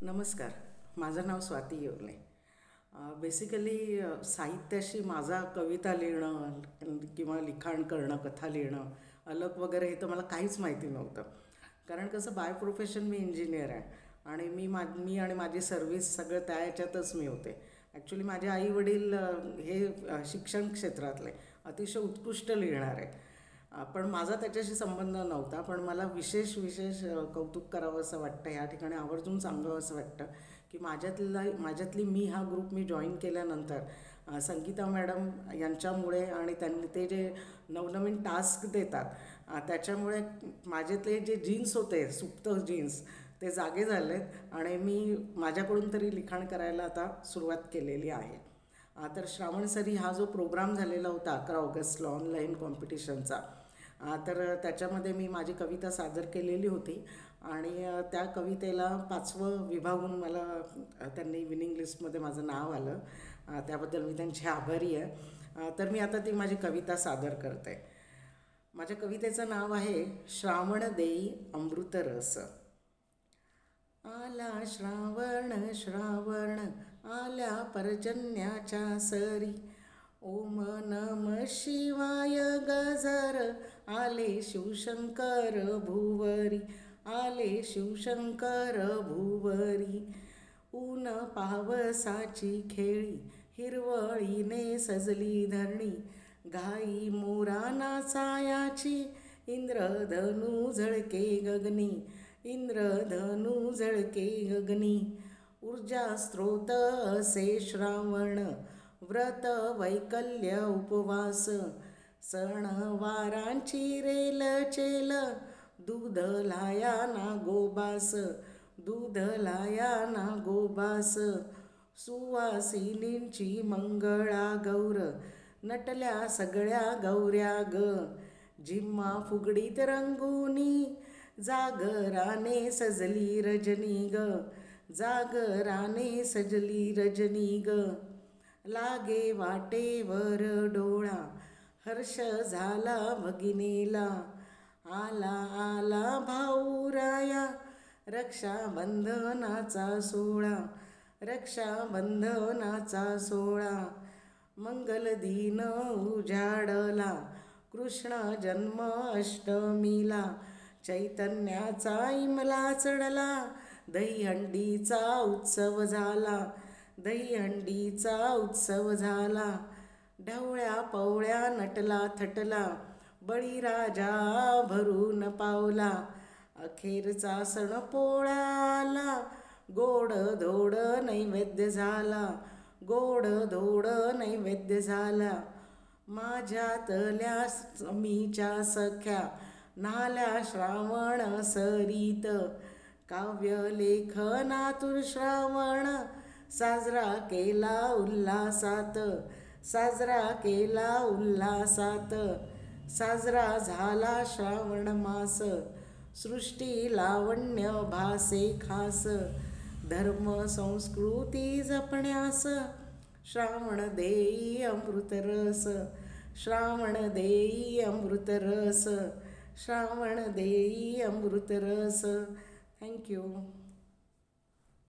नमस्कार. माझं नाव स्वाती येवले. बेसिकली साहित्याशी माझा कविता लिहिणं किंवा लिखाण करणं, कथा लिहिणं, अलग वगैरे हे तर मला काहीच माहिती नव्हतं. कारण कसं बाय प्रोफेशन मी इंजिनियर आहे आणि मी आणि माझी सर्व्हिस सगळं त्या ह्याच्यातच मी होते. ॲक्च्युली माझे आईवडील हे शिक्षण क्षेत्रातले अतिशय उत्कृष्ट लिहिणारे. पण माझा त्याच्याशी संबंध नव्हता. पण मला विशेष विशेष कौतुक करावं असं वाटतं, ह्या ठिकाणी आवर्जून सांगावं असं वाटतं की माझ्यातली मी हा ग्रुप जॉईन केल्यानंतर संगीता मॅडम यांच्यामुळे आणि त्यांनी ते जे नवनवीन टास्क देतात त्याच्यामुळे माझ्यातले जे जीन्स होते, सुप्त जीन्स, ते जागे झालेत आणि मी माझ्याकडून तरी लिखाण करायला आता सुरुवात केलेली आहे. तर श्रावणसरी हा जो प्रोग्राम झालेला होता 11 ऑगस्टला ऑनलाईन कॉम्पिटिशनचा, तर त्याच्यामध्ये मी माझी कविता सादर केलेली होती आणि त्या कवितेला 5वं विभागून मला त्यांनी विनिंग लिस्टमध्ये माझं नाव आलं. त्याबद्दल मी त्यांची आभारी आहे. तर मी आता ती माझी कविता सादर करते. माझ्या कवितेचं नाव आहे श्रावण देई अमृतरस. आला श्रावण श्रावण आल्या पर्जन्याच्या सरी, ओम नम शिवाय गजर आले शिवशंकर भुवरी, आले शिवशंकर भुवरी. ऊन पावसाची खेळी हिरवळीने सजली धरणी, गाई मोरा नाचायाची इंद्रधनु झळके गगनी, इंद्रधनु झळके गगनी. ऊर्जा स्त्रोत असे श्रावण व्रत वैकल्य उपवास, सणवारांची रेल चेल दूध लाया ना गोबास, दूध लाया ना गोबास. सुवासिनींची मंगळा गौर नटल्या सगळ्या गौऱ्या ग, झिम्मा फुगडीत रंगुनी जागराने सजली रजनी ग, जागराने सजली रजनी ग. लागे वाटेवर डोळा हर्ष झाला भगिनीला, आला आला भाऊराया रक्षाबंधनाचा सोहळा, रक्षाबंधनाचा सोहळा. मंगलदिन उजाडला कृष्ण जन्म अष्टमीला, चैतन्याचा इमला चढला दहीहंडीचा उत्सव झाला, दहीहंडीचा उत्सव झाला. ढवळ्या पवळ्या नटला थटला बळीराजा भरून पावला, अखेरचा सण पोळाला गोड धोड नैवेद्य झाला, गोड धोड नैवेद्य झाला. माझ्यातल्या मीच्या सख्या न्हाल्या श्रावण सरीत, काव्यलेखनातून श्रावण साजरा केला उल्हासात, साजरा केला उल्हासात. साजरा झाला श्रावण मास सृष्टी लावण्य भासे खास, धर्म संस्कृती जपण्यास श्रावण देई अमृतरस, श्रावण देई अमृतरस, श्रावण देई अमृतरस. थँक्यू.